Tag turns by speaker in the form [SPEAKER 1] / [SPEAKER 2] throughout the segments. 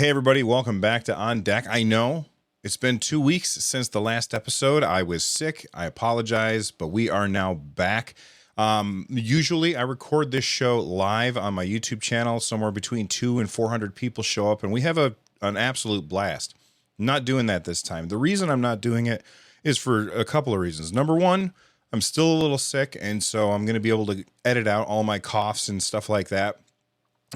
[SPEAKER 1] Hey everybody, welcome back to On Deck. I know it's been 2 weeks since the last episode. I was sick. I apologize, but we are now back. Usually I record this show live on my YouTube channel. Somewhere between 200 and 400 people show up, and we have an absolute blast. I'm not doing that this time. The reason I'm not doing it is for a couple of reasons. Number one, I'm still a little sick, and so I'm going to be able to edit out all my coughs and stuff like that.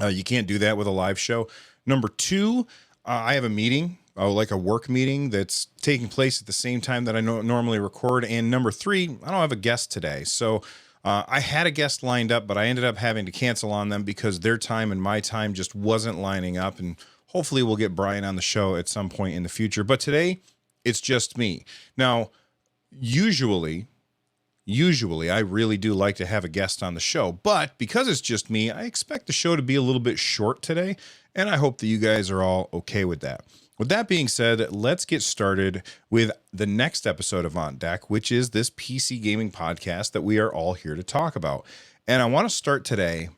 [SPEAKER 1] You can't do that with a live show. Number two, I have a meeting, like a work meeting that's taking place at the same time that I normally record. And number three, I don't have a guest today. So I had a guest lined up, but I ended up having to cancel on them because their time and my time just wasn't lining up. And hopefully we'll get Brian on the show at some point in the future. But today, it's just me. Now, usually I really do like to have a guest on the show, but because it's just me, I expect the show to be a little bit short today, and I hope that you guys are all okay with that. With that being said, let's get started with the next episode of On Deck, which is this PC gaming podcast that we are all here to talk about. And I want to start today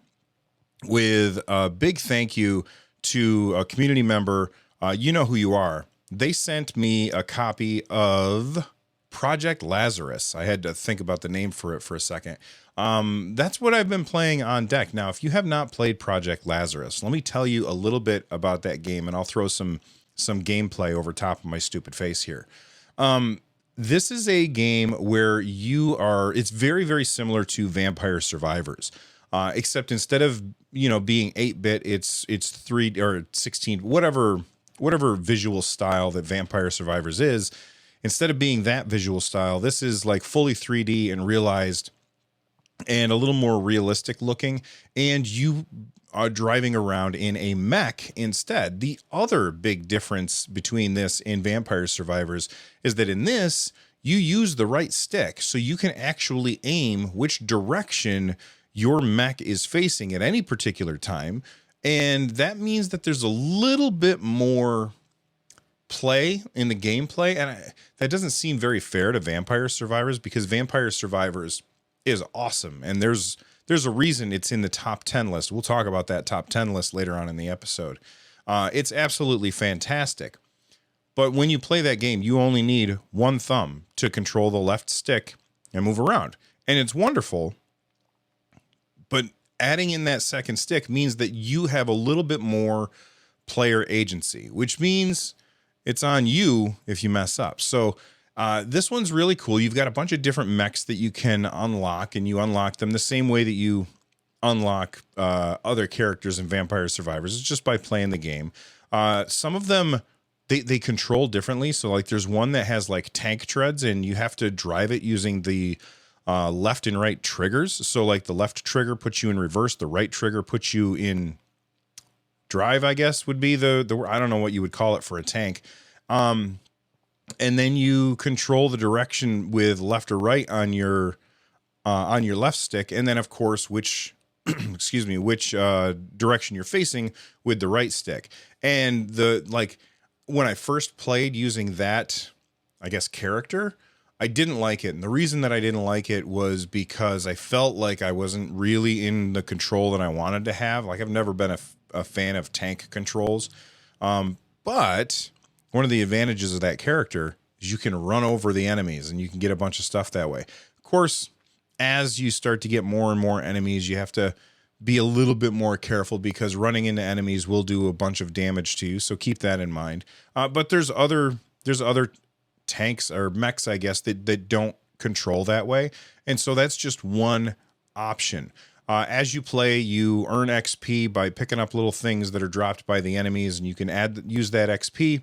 [SPEAKER 1] with a big thank you to a community member. You know who you are. They sent me a copy of Project Lazarus. I had to think about the name for it for a second. That's what I've been playing on deck. Now, if you have not played Project Lazarus, let me tell you a little bit about that game, and I'll throw some gameplay over top of my stupid face here. This is a game where it's very, very similar to Vampire Survivors, except instead of, being 8-bit, it's 3 or 16, whatever visual style that Vampire Survivors is. Instead of being that visual style, this is like fully 3D and realized and a little more realistic looking. And you are driving around in a mech instead. The other big difference between this and Vampire Survivors is that in this, you use the right stick. So you can actually aim which direction your mech is facing at any particular time. And that means that there's a little bit more play in the gameplay, and that doesn't seem very fair to Vampire Survivors, because Vampire Survivors is awesome, and there's a reason it's in the top 10 list. We'll talk about that top 10 list later on in the episode. It's absolutely fantastic, but when you play that game, you only need one thumb to control the left stick and move around, and it's wonderful. But adding in that second stick means that you have a little bit more player agency, which means it's on you if you mess up. So this one's really cool. You've got a bunch of different mechs that you can unlock, and you unlock them the same way that you unlock other characters in Vampire Survivors. It's just by playing the game. Some of them, they control differently. So like there's one that has like tank treads, and you have to drive it using the left and right triggers. So like the left trigger puts you in reverse. The right trigger puts you in drive, I guess would be the I don't know what you would call it for a tank. And then you control the direction with left or right on your left stick, and then of course which direction you're facing with the right stick. And when I first played using that, I guess, character, I didn't like it. And the reason that I didn't like it was because I felt like I wasn't really in the control that I wanted to have. Like I've never been a fan of tank controls. But one of the advantages of that character is you can run over the enemies and you can get a bunch of stuff that way. Of course, as you start to get more and more enemies, you have to be a little bit more careful, because running into enemies will do a bunch of damage to you. So keep that in mind. But there's other tanks or mechs, I guess, that don't control that way. And so that's just one option. As you play, you earn XP by picking up little things that are dropped by the enemies, and you can use that XP.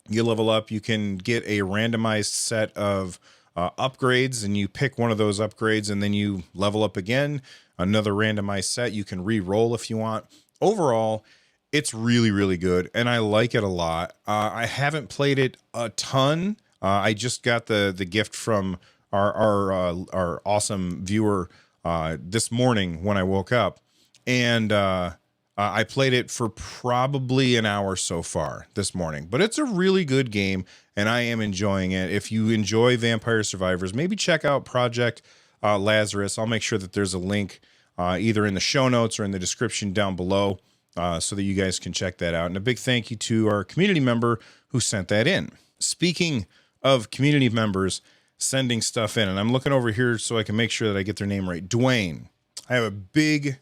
[SPEAKER 1] You level up. You can get a randomized set of upgrades, and you pick one of those upgrades, and then you level up again. Another randomized set. You can re-roll if you want. Overall, it's really, really good, and I like it a lot. I haven't played it a ton. I just got the gift from our awesome viewer this morning when I woke up, and I played it for probably an hour so far this morning. But it's a really good game, and I am enjoying it. If you enjoy Vampire Survivors, maybe check out Project Lazarus. I'll make sure that there's a link either in the show notes or in the description down below. so that you guys can check that out. And a big thank you to our community member who sent that in. Speaking of community members sending stuff in, and I'm looking over here so I can make sure that I get their name right. Dwayne. I have a big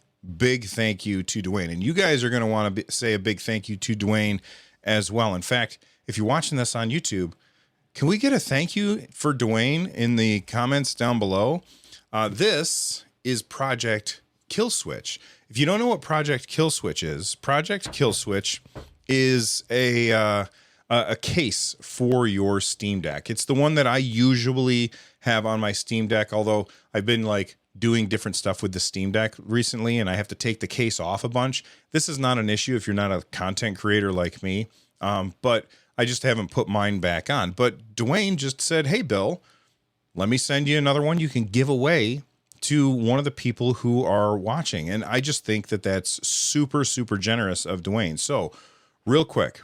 [SPEAKER 1] thank you to Dwayne. And you guys are going to want to say a big thank you to Dwayne as well. In fact, if you're watching this on YouTube, can we get a thank you for Dwayne in the comments down below? This is Project Kill Switch. If you don't know what Project Kill Switch is a case for your Steam Deck. It's the one that I usually have on my Steam Deck, although I've been like doing different stuff with the Steam Deck recently and I have to take the case off a bunch. This is not an issue if you're not a content creator like me, but I just haven't put mine back on. But Dwayne just said, hey, Bill, let me send you another one you can give away to one of the people who are watching. And I just think that that's super, super generous of Dwayne. So real quick,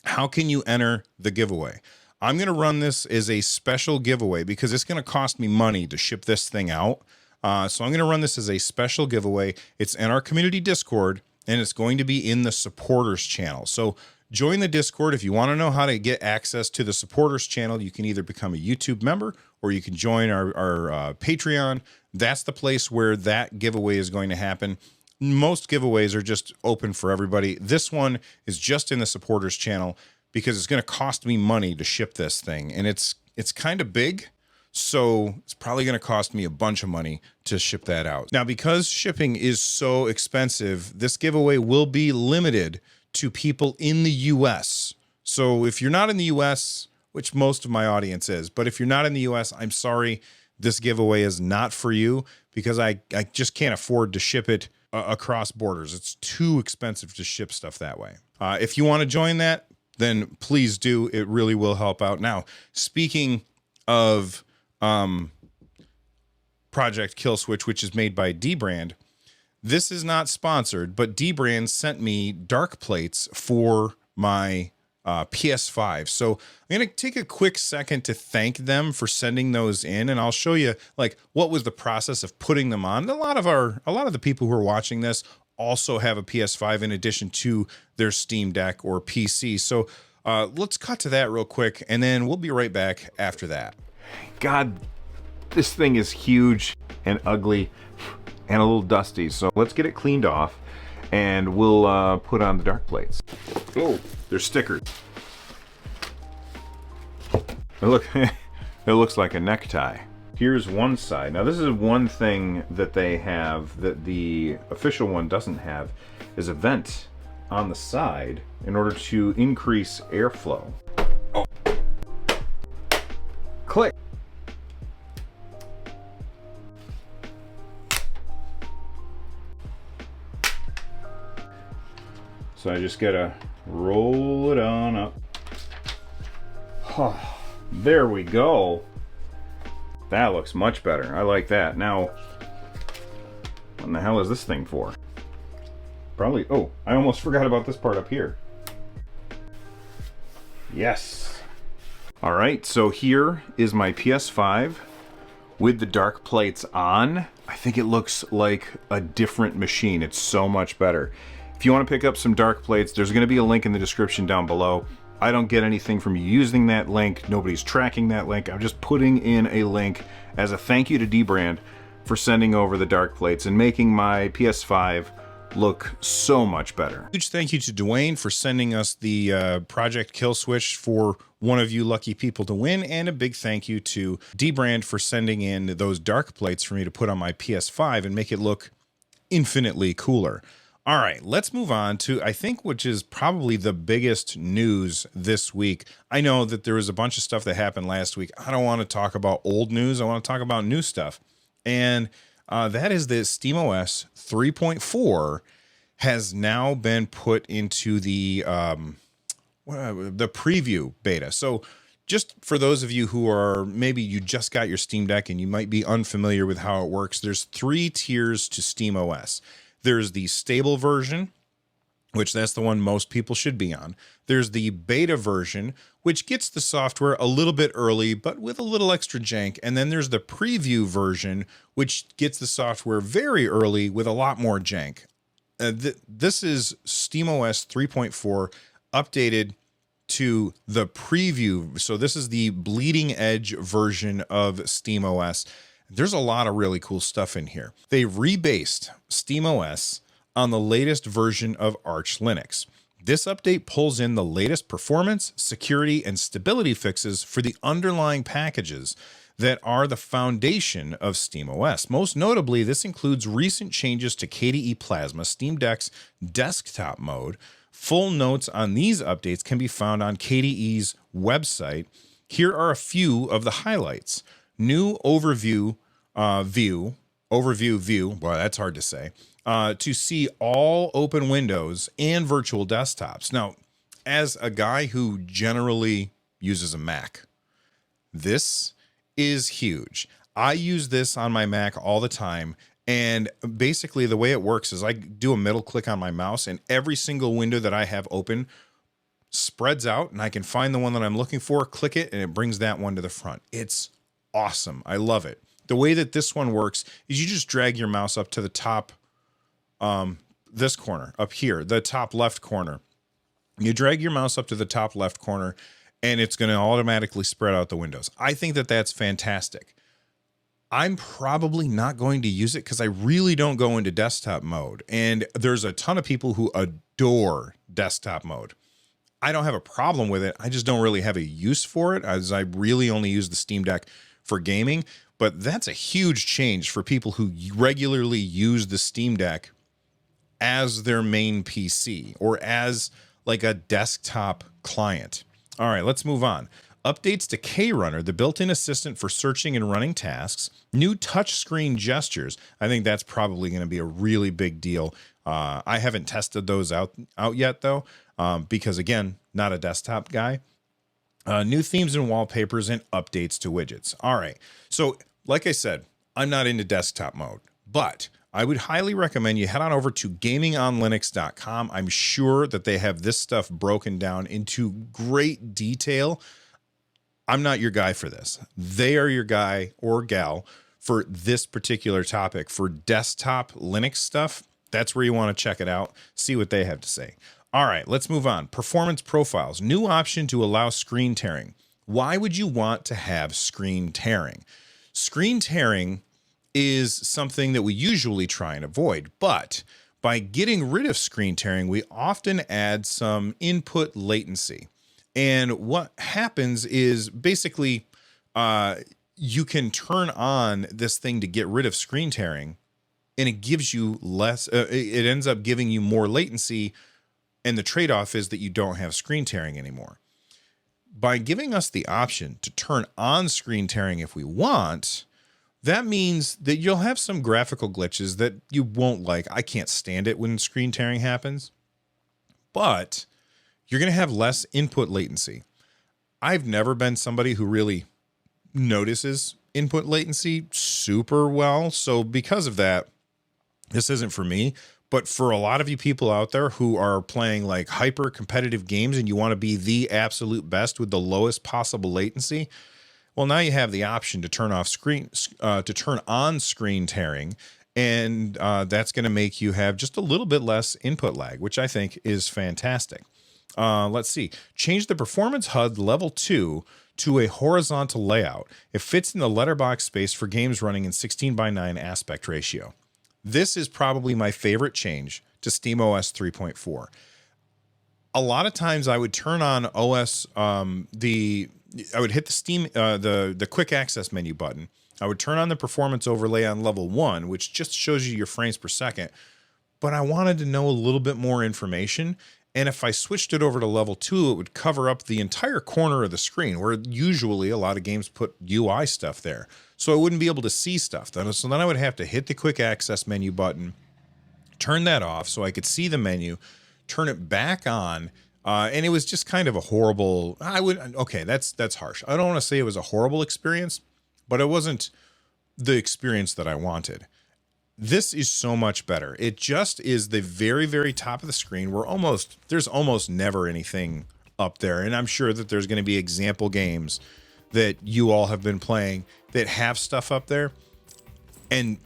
[SPEAKER 1] how can you enter the giveaway? I'm going to run this as a special giveaway because it's going to cost me money to ship this thing out. So I'm going to run this as a special giveaway. It's in our community Discord, and it's going to be in the supporters channel. So join the Discord. If you want to know how to get access to the supporters channel, you can either become a YouTube member or you can join our Patreon. That's the place where that giveaway is going to happen. Most giveaways are just open for everybody. This one is just in the supporters channel because it's going to cost me money to ship this thing. And it's kind of big, so it's probably going to cost me a bunch of money to ship that out. Now, because shipping is so expensive, this giveaway will be limited to people in the US. So if you're not in the US, which most of my audience is, but if you're not in the US, I'm sorry, this giveaway is not for you because I just can't afford to ship it across borders. It's too expensive to ship stuff that way. If you want to join that, then please do. It really will help out. Now, speaking of Project Kill Switch, which is made by dbrand, this is not sponsored, but dbrand sent me dark plates for my PS5. So I'm going to take a quick second to thank them for sending those in, and I'll show you like what was the process of putting them on. A lot of the people who are watching this also have a PS5 in addition to their Steam Deck or PC. So let's cut to that real quick, and then we'll be right back after that. God, this thing is huge and ugly and a little dusty. So let's get it cleaned off, and we'll put on the dark plates. Oh, they're stickers. Look, it looks like a necktie. Here's one side. Now this is one thing that they have that the official one doesn't have, is a vent on the side in order to increase airflow. Oh. Click. So I just gotta roll it on up. Oh, there we go. That looks much better. I like that. Now, what in the hell is this thing for? Probably, oh, I almost forgot about this part up here. Yes. All right, so here is my PS5 with the dark plates on. I think it looks like a different machine. It's so much better. If you want to pick up some dark plates, there's going to be a link in the description down below. I don't get anything from you using that link. Nobody's tracking that link. I'm just putting in a link as a thank you to dbrand for sending over the dark plates and making my PS5 look so much better. Huge thank you to Dwayne for sending us the Project Kill Switch for one of you lucky people to win, and a big thank you to dbrand for sending in those dark plates for me to put on my PS5 and make it look infinitely cooler. All right, let's move on to, I think, which is probably the biggest news this week. I know that there was a bunch of stuff that happened last week. I don't want to talk about old news. I want to talk about new stuff. And that is that SteamOS 3.4 has now been put into the preview beta. So just for those of you who are, maybe you just got your Steam Deck and you might be unfamiliar with how it works, there's 3 tiers to SteamOS. There's the stable version, which that's the one most people should be on. There's the beta version, which gets the software a little bit early, but with a little extra jank. And then there's the preview version, which gets the software very early with a lot more jank. This is SteamOS 3.4 updated to the preview. So this is the bleeding edge version of SteamOS. There's a lot of really cool stuff in here. They rebased SteamOS on the latest version of Arch Linux. This update pulls in the latest performance, security, and stability fixes for the underlying packages that are the foundation of SteamOS. Most notably, this includes recent changes to KDE Plasma, Steam Deck's desktop mode. Full notes on these updates can be found on KDE's website. Here are a few of the highlights. New overview view, boy, that's hard to say, to see all open windows and virtual desktops. Now, as a guy who generally uses a Mac, this is huge. I use this on my Mac all the time. And basically the way it works is I do a middle click on my mouse and every single window that I have open spreads out and I can find the one that I'm looking for, click it, and it brings that one to the front. It's awesome. I love it. The way that this one works is you just drag your mouse up to the top, this corner up here, the top left corner. You drag your mouse up to the top left corner and it's going to automatically spread out the windows. I think that that's fantastic. I'm probably not going to use it because I really don't go into desktop mode. And there's a ton of people who adore desktop mode. I don't have a problem with it. I just don't really have a use for it, as I really only use the Steam Deck for gaming. But that's a huge change for people who regularly use the Steam Deck as their main PC or as like a desktop client. All right, let's move on. Updates to KRunner, the built-in assistant for searching and running tasks. New touchscreen gestures. I think that's probably going to be a really big deal. I haven't tested those out yet, though, because, again, not a desktop guy. New themes and wallpapers and updates to widgets. All right. So, like I said, I'm not into desktop mode, but I would highly recommend you head on over to gamingonlinux.com. I'm sure that they have this stuff broken down into great detail. I'm not your guy for this. They are your guy or gal for this particular topic. For desktop Linux stuff, that's where you want to check it out, see what they have to say. All right, let's move on. Performance profiles, new option to allow screen tearing. Why would you want to have screen tearing? Screen tearing is something that we usually try and avoid, but by getting rid of screen tearing, we often add some input latency. And what happens is basically you can turn on this thing to get rid of screen tearing, and it gives you less, it ends up giving you more latency, and the trade-off is that you don't have screen tearing anymore. By giving us the option to turn on screen tearing if we want, that means that you'll have some graphical glitches that you won't like. I can't stand it when screen tearing happens, but you're going to have less input latency. I've never been somebody who really notices input latency super well. So because of that, this isn't for me. But for a lot of you people out there who are playing like hyper competitive games and you want to be the absolute best with the lowest possible latency, well, now you have the option to turn on screen tearing. And that's going to make you have just a little bit less input lag, which I think is fantastic. Let's see. Change the performance HUD level 2 to a horizontal layout. It fits in the letterbox space for games running in 16:9 aspect ratio. This is probably my favorite change to SteamOS 3.4. A lot of times I would turn on OS, I would hit the Steam, the quick access menu button. I would turn on the performance overlay on level 1, which just shows you your frames per second. But I wanted to know a little bit more information. And if I switched it over to level 2, it would cover up the entire corner of the screen, where usually a lot of games put UI stuff there. So I wouldn't be able to see stuff. So then I would have to hit the quick access menu button, turn that off so I could see the menu, turn it back on. And it was just kind of a horrible, okay, that's harsh. I don't want to say it was a horrible experience, but it wasn't the experience that I wanted. This is so much better. It just is the very, very top of the screen where there's almost never anything up there. And I'm sure that there's going to be example games that you all have been playing that have stuff up there. And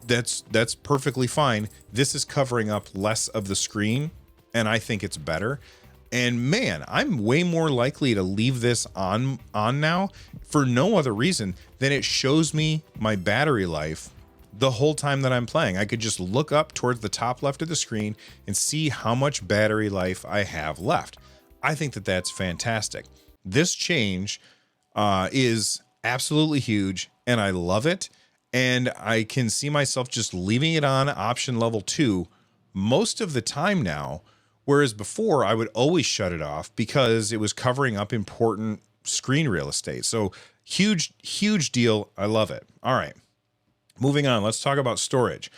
[SPEAKER 1] that's perfectly fine. This is covering up less of the screen, and I think it's better. And man, I'm way more likely to leave this on now for no other reason than it shows me my battery life the whole time that I'm playing. I could just look up towards the top left of the screen and see how much battery life I have left. I think that that's fantastic. This change is absolutely huge, and I love it. And I can see myself just leaving it on option level 2 most of the time now, whereas before I would always shut it off because it was covering up important screen real estate. So huge deal. I love it. All right, moving on. Let's talk about storage.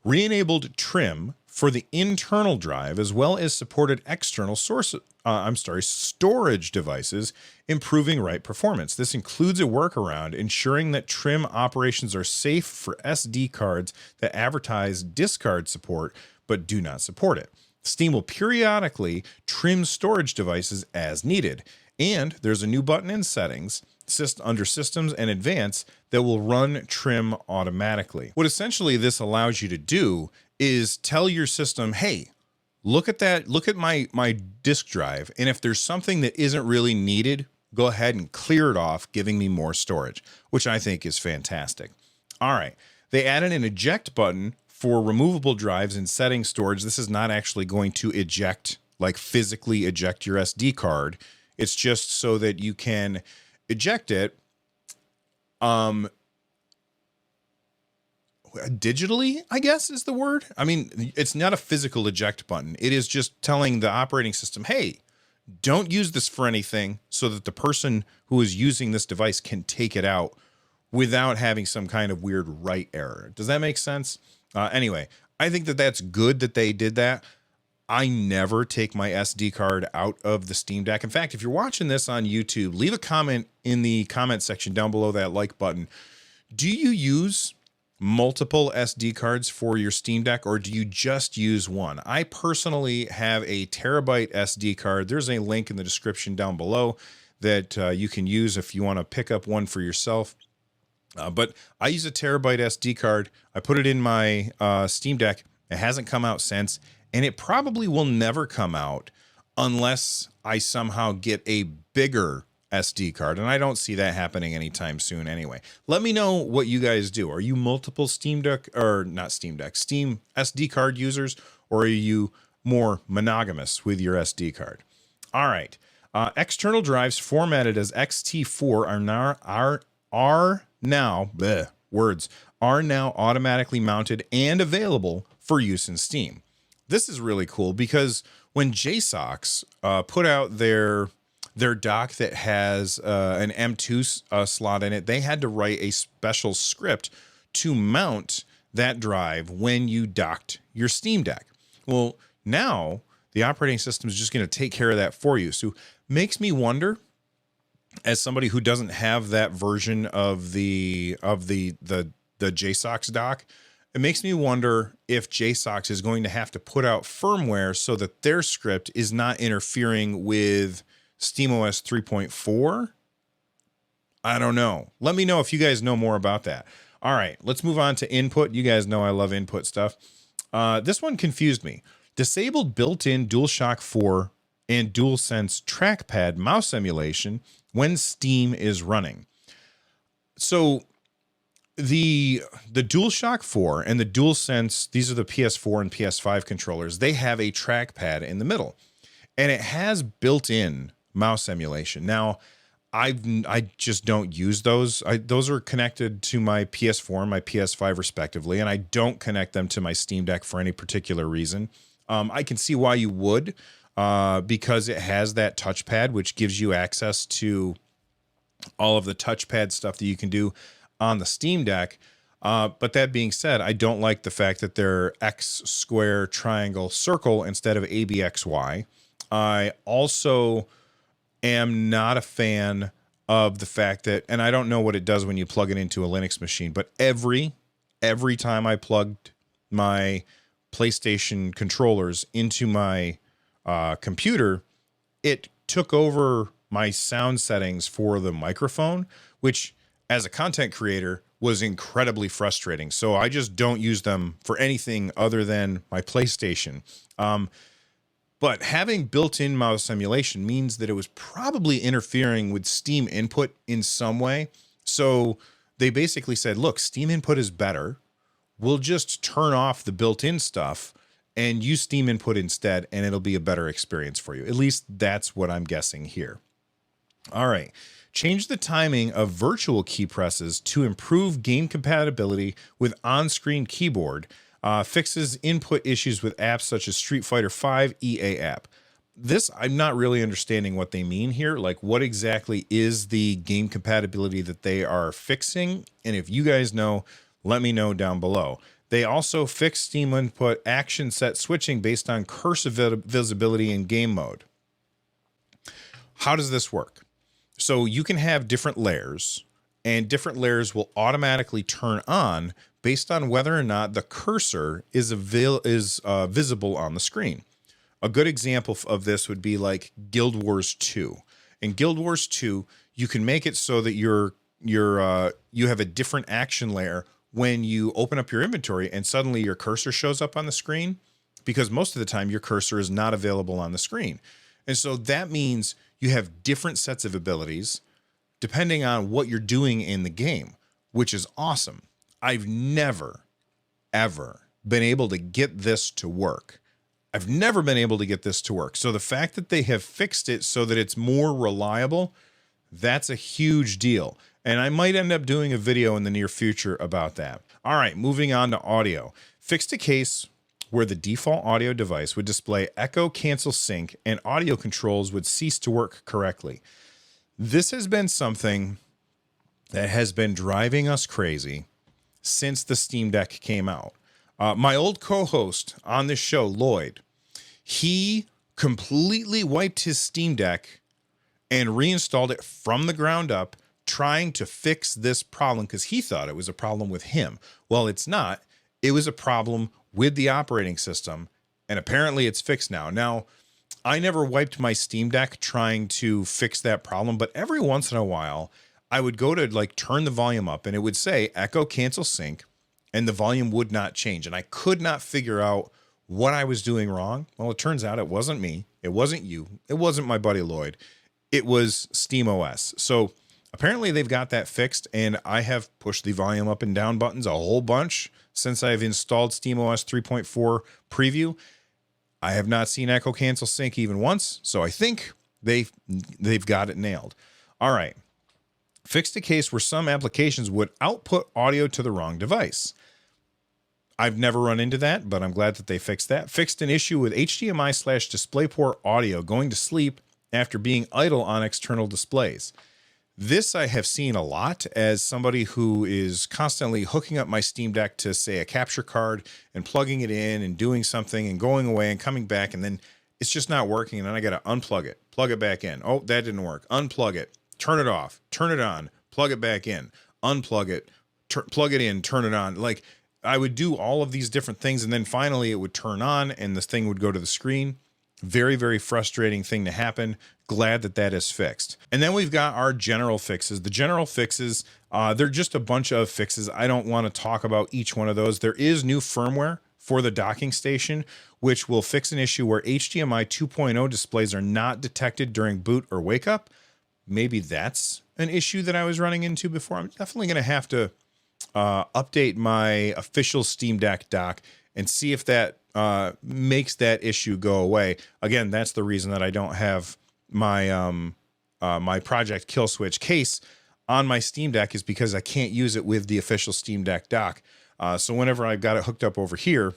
[SPEAKER 1] Re-enabled trim for the internal drive as well as supported external storage devices, improving write performance. This includes a workaround ensuring that trim operations are safe for SD cards that advertise discard support but do not support it. Steam will periodically trim storage devices as needed, and there's a new button in settings under systems and advanced that will run trim automatically. What essentially this allows you to do is tell your system, hey, look at that, look at my disk drive, and if there's something that isn't really needed, go ahead and clear it off, giving me more storage, which I think is fantastic. All right, they added an eject button for removable drives and setting storage. This is not actually going to eject, like physically eject your SD card. It's just so that you can eject it digitally, I guess is the word. I mean, it's not a physical eject button. It is just telling the operating system, hey, don't use this for anything, so that the person who is using this device can take it out without having some kind of weird write error. Does that make sense? Anyway, I think that that's good that they did that. I never take my SD card out of the Steam Deck. In fact, if you're watching this on YouTube, leave a comment in the comment section down below that like button. Do you use multiple SD cards for your Steam Deck, or do you just use one? I personally have a terabyte SD card. There's a link in the description down below that you can use if you want to pick up one for yourself. But I use a terabyte SD card. I put it in my Steam Deck. It hasn't come out since, and it probably will never come out unless I somehow get a bigger SD card, and I don't see that happening anytime soon anyway. Let me know what you guys do. Are you multiple Steam SD card users, or are you more monogamous with your SD card? All right. External drives formatted as XT4 are now automatically mounted and available for use in Steam. This is really cool because when JSOX put out their dock that has an M2 slot in it, they had to write a special script to mount that drive when you docked your Steam Deck. Well, now the operating system is just going to take care of that for you. So makes me wonder, as somebody who doesn't have that version of the JSOX dock, it makes me wonder if JSOX is going to have to put out firmware so that their script is not interfering with SteamOS 3.4. I don't know. Let me know if you guys know more about that. All right, let's move on to input. You guys know I love input stuff. This one confused me. Disabled built-in DualShock 4 and DualSense trackpad mouse emulation when Steam is running. So the DualShock 4 and the DualSense, these are the PS4 and PS5 controllers, they have a trackpad in the middle, and it has built-in mouse emulation. Now, I just don't use those. Those are connected to my PS4 and my PS5 respectively, and I don't connect them to my Steam Deck for any particular reason. I can see why you would, because it has that touchpad, which gives you access to all of the touchpad stuff that you can do on the Steam Deck. But that being said, I don't like the fact that they're X, square, triangle, circle instead of ABXY. I also am not a fan of the fact that, and I don't know what it does when you plug it into a Linux machine, but every time I plugged my PlayStation controllers into my computer, it took over my sound settings for the microphone, which as a content creator was incredibly frustrating. So I just don't use them for anything other than my PlayStation. But having built-in mouse emulation means that it was probably interfering with Steam input in some way. So they basically said, look, Steam input is better. We'll just turn off the built-in stuff and use Steam input instead, and it'll be a better experience for you. At least that's what I'm guessing here. All right. Change the timing of virtual key presses to improve game compatibility with on-screen keyboard. Fixes input issues with apps such as Street Fighter V EA app. This, I'm not really understanding what they mean here. Like, what exactly is the game compatibility that they are fixing? And if you guys know, let me know down below. They also fixed Steam input action set switching based on cursor visibility in game mode. How does this work? So you can have different layers, and different layers will automatically turn on based on whether or not the cursor is visible on the screen. A good example of this would be like Guild Wars 2. In Guild Wars 2, you can make it so that you have a different action layer when you open up your inventory and suddenly your cursor shows up on the screen, because most of the time your cursor is not available on the screen. And so that means you have different sets of abilities depending on what you're doing in the game, which is awesome. I've never, ever been able to get this to work. I've never been able to get this to work. So the fact that they have fixed it so that it's more reliable, that's a huge deal. And I might end up doing a video in the near future about that. All right, moving on to audio. Fixed a case where the default audio device would display echo, cancel, sync, and audio controls would cease to work correctly. This has been something that has been driving us crazy since the Steam Deck came out. My old co-host on this show, Lloyd, he completely wiped his Steam Deck and reinstalled it from the ground up, trying to fix this problem because he thought it was a problem with him. Well, it's not. It was a problem with the operating system, and apparently it's fixed now. Now, I never wiped my Steam Deck trying to fix that problem, but every once in a while, I would go to like turn the volume up and it would say echo, cancel, sync, and the volume would not change. And I could not figure out what I was doing wrong. Well, it turns out it wasn't me. It wasn't you. It wasn't my buddy Lloyd. It was SteamOS. So apparently they've got that fixed, and I have pushed the volume up and down buttons a whole bunch since I've installed SteamOS 3.4 preview. I have not seen echo, cancel, sync even once. So I think they've got it nailed. All right. Fixed a case where some applications would output audio to the wrong device. I've never run into that, but I'm glad that they fixed that. Fixed an issue with HDMI/DisplayPort audio going to sleep after being idle on external displays. This I have seen a lot as somebody who is constantly hooking up my Steam Deck to, say, a capture card and plugging it in and doing something and going away and coming back, and then it's just not working, and then I got to unplug it, plug it back in. Oh, that didn't work. Unplug it, turn it off, turn it on, plug it back in, unplug it, plug it in, turn it on. Like, I would do all of these different things, and then finally it would turn on and this thing would go to the screen. Very, very frustrating thing to happen. Glad that that is fixed. And then we've got our general fixes. The general fixes, they're just a bunch of fixes. I don't want to talk about each one of those. There is new firmware for the docking station, which will fix an issue where HDMI 2.0 displays are not detected during boot or wake up. Maybe that's an issue that I was running into before. I'm definitely going to have to update my official Steam Deck dock and see if that makes that issue go away. Again, that's the reason that I don't have my my Project Kill Switch case on my Steam Deck, is because I can't use it with the official Steam Deck dock. So whenever I've got it hooked up over here,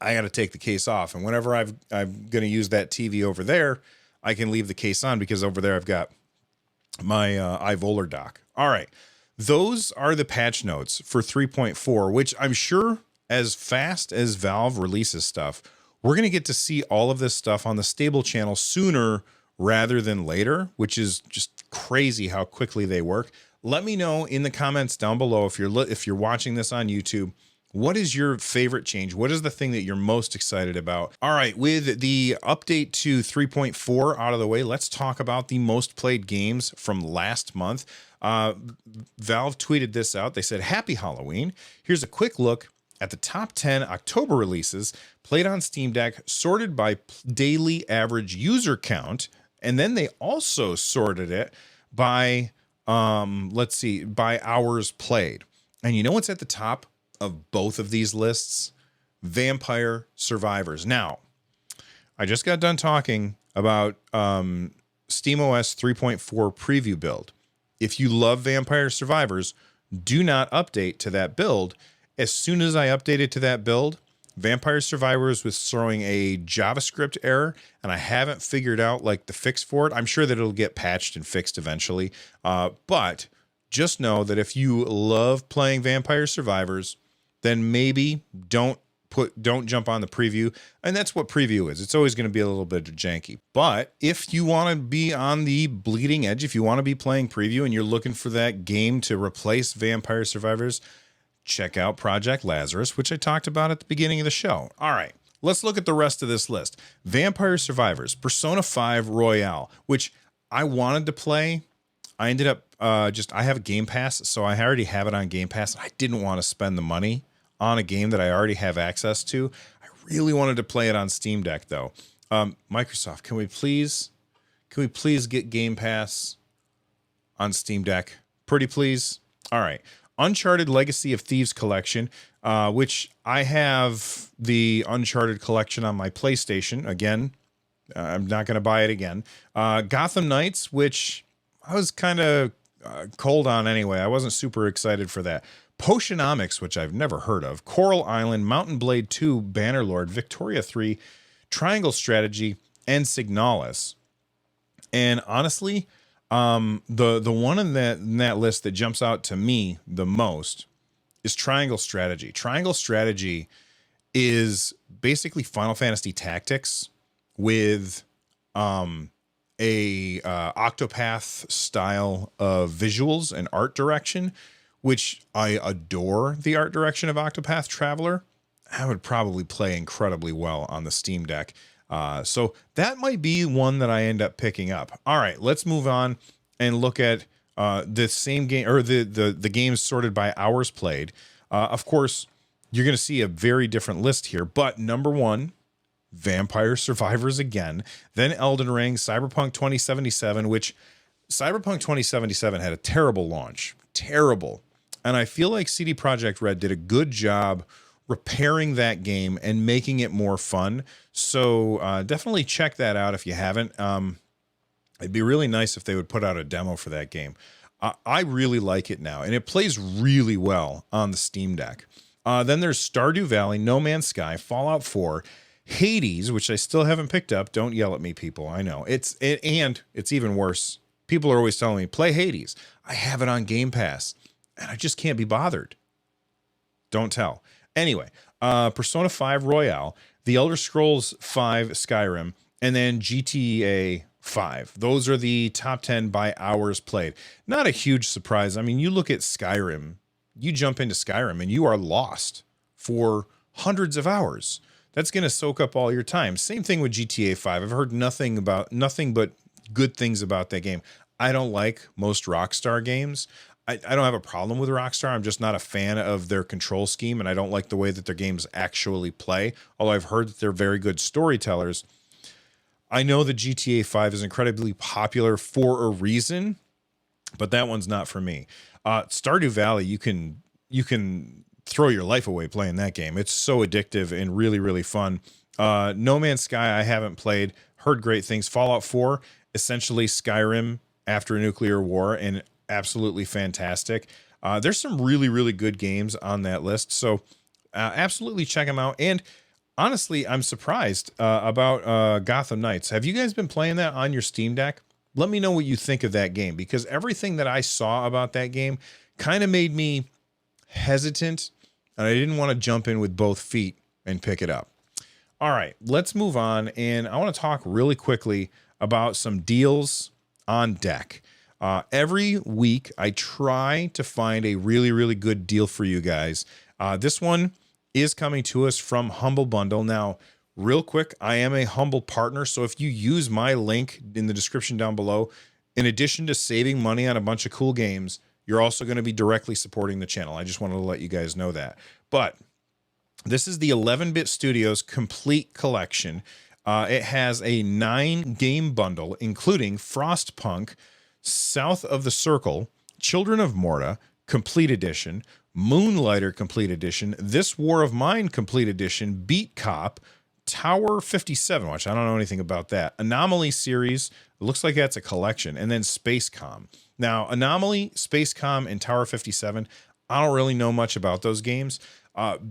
[SPEAKER 1] I got to take the case off. And whenever I'm going to use that TV over there, I can leave the case on because over there I've got my iVolar dock. All right. Those are the patch notes for 3.4, which I'm sure as fast as Valve releases stuff, we're going to get to see all of this stuff on the stable channel sooner rather than later, which is just crazy how quickly they work. Let me know in the comments down below if you're watching this on YouTube, What is your favorite change? What is the thing that you're most excited about? All right, with the update to 3.4 out of the way, let's talk about the most played games from last month. Valve tweeted this out. They said, "Happy Halloween. Here's a quick look at the top 10 October releases played on Steam Deck, sorted by daily average user count." And then they also sorted it by, by hours played. And you know what's at the top of both of these lists? Vampire Survivors. Now, I just got done talking about SteamOS 3.4 preview build. If you love Vampire Survivors, do not update to that build. As soon as I updated to that build, Vampire Survivors was throwing a JavaScript error, and I haven't figured out like the fix for it. I'm sure that it'll get patched and fixed eventually. But just know that if you love playing Vampire Survivors, then maybe don't jump on the preview. And that's what preview is. It's always going to be a little bit janky. But if you want to be on the bleeding edge, if you want to be playing preview and you're looking for that game to replace Vampire Survivors, check out Project Lazarus, which I talked about at the beginning of the show. All right, let's look at the rest of this list. Vampire Survivors, Persona 5 Royale, which I wanted to play. I ended up I have a Game Pass, so I already have it on Game Pass. I didn't want to spend the money on a game that I already have access to. I really wanted to play it on Steam Deck, though. Microsoft, can we please get Game Pass on Steam Deck? Pretty please. All right. Uncharted Legacy of Thieves Collection, which I have the Uncharted collection on my PlayStation. Again, I'm not going to buy it again. Gotham Knights, which I was kind of cold on anyway. I wasn't super excited for that. Potionomics, which I've never heard of. Coral Island, Mountain Blade 2, Bannerlord, Victoria 3, Triangle Strategy, and Signalis. And honestly, the one in that list that jumps out to me the most is Triangle Strategy. Triangle Strategy is basically Final Fantasy Tactics with a Octopath style of visuals and art direction, which I adore the art direction of Octopath Traveler. I would probably play incredibly well on the Steam Deck. So that might be one that I end up picking up. All right, let's move on and look at the same game, or the games sorted by hours played. Of course, you're going to see a very different list here, but number one, Vampire Survivors again, then Elden Ring, Cyberpunk 2077, which Cyberpunk 2077 had a terrible launch. Terrible. And I feel like CD Projekt Red did a good job repairing that game and making it more fun. So definitely check that out if you haven't. It'd be really nice if they would put out a demo for that game. I really like it now, and it plays really well on the Steam Deck. Then there's Stardew Valley, No Man's Sky, Fallout 4, Hades, which I still haven't picked up. Don't yell at me, people. I know. And it's even worse. People are always telling me, play Hades. I have it on Game Pass, and I just can't be bothered. Don't tell. Anyway, Persona 5 Royale, The Elder Scrolls 5 Skyrim, and then GTA 5. Those are the top 10 by hours played. Not a huge surprise. I mean, you look at Skyrim, you jump into Skyrim and you are lost for hundreds of hours. That's going to soak up all your time. Same thing with GTA 5. I've heard nothing but good things about that game. I don't like most Rockstar games. I don't have a problem with Rockstar. I'm just not a fan of their control scheme, and I don't like the way that their games actually play, although I've heard that they're very good storytellers. I know that GTA 5 is incredibly popular for a reason, but that one's not for me. Stardew Valley, you can throw your life away playing that game. It's so addictive and really, really fun. No Man's Sky, I haven't played, heard great things. Fallout 4, essentially Skyrim after a nuclear war, and absolutely fantastic. There's some really, really good games on that list, so absolutely check them out. And honestly, I'm surprised about Gotham Knights. Have you guys been playing that on your Steam Deck? Let me know what you think of that game, because everything that I saw about that game kind of made me hesitant, and I didn't want to jump in with both feet and pick it up. All right, let's move on, and I want to talk really quickly about some deals on deck. Every week, I try to find a really, really good deal for you guys This one is coming to us from Humble Bundle. Now, real quick, I am a Humble partner, so if you use my link in the description down below, in addition to saving money on a bunch of cool games, you're also going to be directly supporting the channel. I just wanted to let you guys know that. But this is the 11-Bit Studios Complete Collection. It has a 9-game bundle, including Frostpunk, South of the Circle, Children of Morta, Complete Edition, Moonlighter Complete Edition, This War of Mine Complete Edition, Beat Cop, Tower 57, which I don't know anything about that, Anomaly series, it looks like that's a collection, and then Spacecom. Now, Anomaly, Spacecom, and Tower 57, I don't really know much about those games.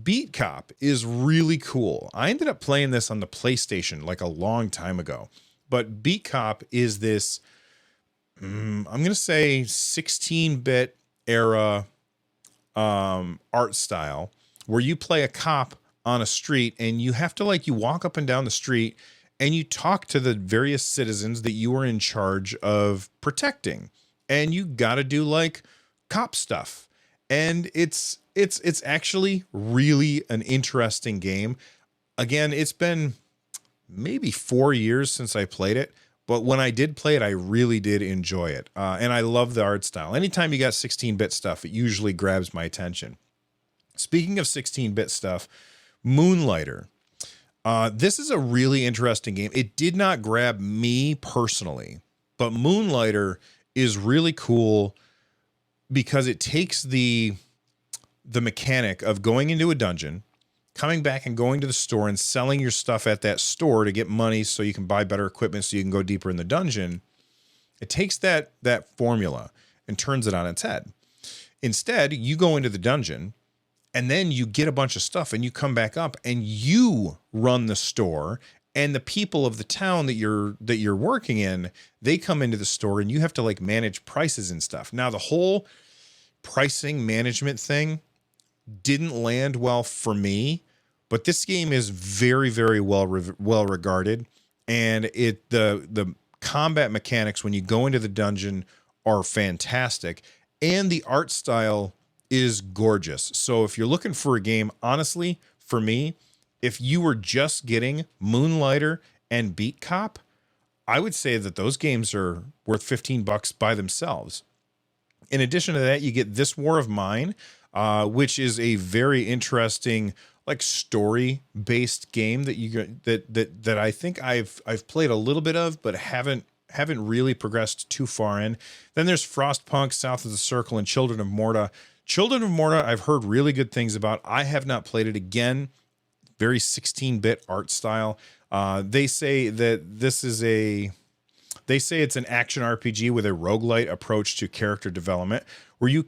[SPEAKER 1] Beat Cop is really cool. I ended up playing this on the PlayStation like a long time ago, but Beat Cop is this, I'm going to say 16-bit era art style where you play a cop on a street and you have to you walk up and down the street and you talk to the various citizens that you are in charge of protecting, and you got to do cop stuff. And it's actually really an interesting game. Again, it's been maybe 4 years since I played it, but when I did play it, I really did enjoy it. And I love the art style. Anytime you got 16-bit stuff, it usually grabs my attention. Speaking of 16-bit stuff, Moonlighter. This is a really interesting game. It did not grab me personally, but Moonlighter is really cool because it takes the mechanic of going into a dungeon, coming back and going to the store and selling your stuff at that store to get money so you can buy better equipment so you can go deeper in the dungeon. It takes that formula and turns it on its head. Instead, you go into the dungeon and then you get a bunch of stuff and you come back up and you run the store, and the people of the town that you're working in, they come into the store and you have to manage prices and stuff. Now, the whole pricing management thing didn't land well for me, but this game is very, very well regarded, and the combat mechanics when you go into the dungeon are fantastic, and the art style is gorgeous. So if you're looking for a game, honestly, for me, if you were just getting Moonlighter and Beat Cop, I would say that those games are worth $15 by themselves. In addition to that, you get This War of Mine, which is a very interesting story-based game that I think I've played a little bit of, but haven't really progressed too far in. Then there's Frostpunk, South of the Circle, and Children of Morta. Children of Morta, I've heard really good things about. I have not played it. Again, very 16-bit art style. They say that it's an action RPG with a roguelite approach to character development, where you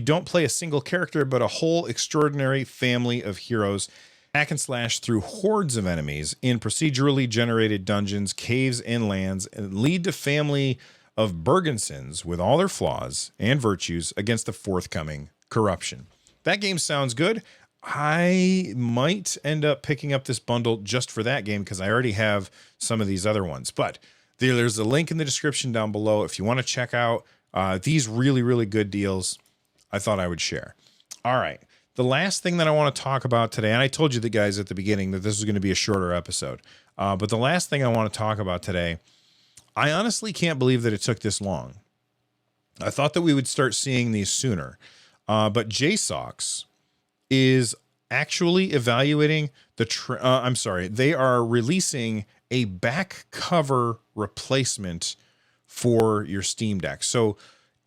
[SPEAKER 1] don't play a single character, but a whole extraordinary family of heroes hack and slash through hordes of enemies in procedurally generated dungeons, caves, and lands, and lead to family of Bergensons with all their flaws and virtues against the forthcoming corruption. That game sounds good. I might end up picking up this bundle just for that game because I already have some of these other ones. But there's a link in the description down below if you want to check out these really, really good deals. I thought I would share. All right. The last thing that I want to talk about today, and I told you the guys at the beginning that this was going to be a shorter episode, but the last thing I want to talk about today, I honestly can't believe that it took this long. I thought that we would start seeing these sooner, but JSOX is actually evaluating they are releasing a back cover replacement for your Steam Deck. So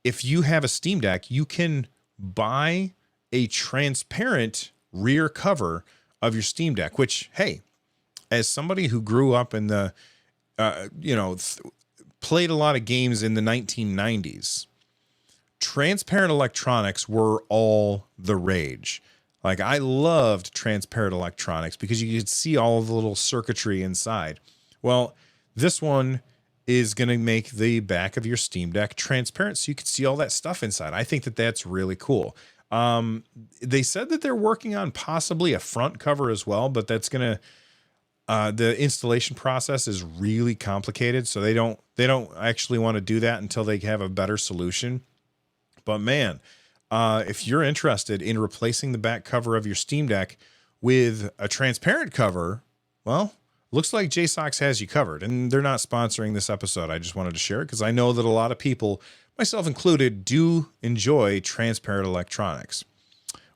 [SPEAKER 1] if you have a Steam Deck, you can buy a transparent rear cover of your Steam Deck, which, hey, as somebody who grew up in the, played a lot of games in the 1990s, transparent electronics were all the rage. I loved transparent electronics because you could see all of the little circuitry inside. Well, this one is going to make the back of your Steam Deck transparent so you can see all that stuff inside. I think that that's really cool. They said that they're working on possibly a front cover as well, but that's going to, the installation process is really complicated. So they don't actually want to do that until they have a better solution. But man, if you're interested in replacing the back cover of your Steam Deck with a transparent cover, well, looks like JSOX has you covered, and they're not sponsoring this episode. I just wanted to share it because I know that a lot of people, myself included, do enjoy transparent electronics.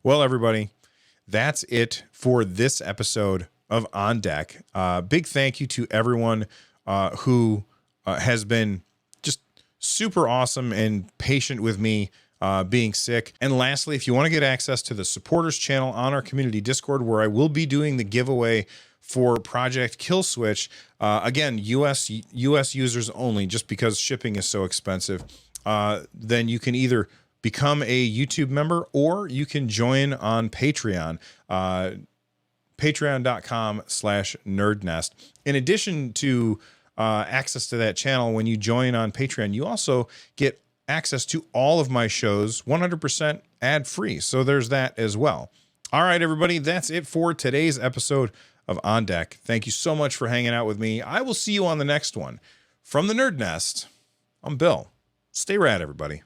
[SPEAKER 1] Well, everybody, that's it for this episode of On Deck. Big thank you to everyone who has been just super awesome and patient with me being sick. And lastly, if you want to get access to the supporters channel on our community Discord, where I will be doing the giveaway for Project Kill Switch, again, US users only, just because shipping is so expensive, then you can either become a YouTube member or you can join on Patreon, patreon.com/NerdNest. In addition to access to that channel, when you join on Patreon, you also get access to all of my shows 100% ad-free. So there's that as well. All right, everybody, that's it for today's episode of On Deck. Thank you so much for hanging out with me. I will see you on the next one. From the Nerd Nest, I'm Bill. Stay rad, everybody.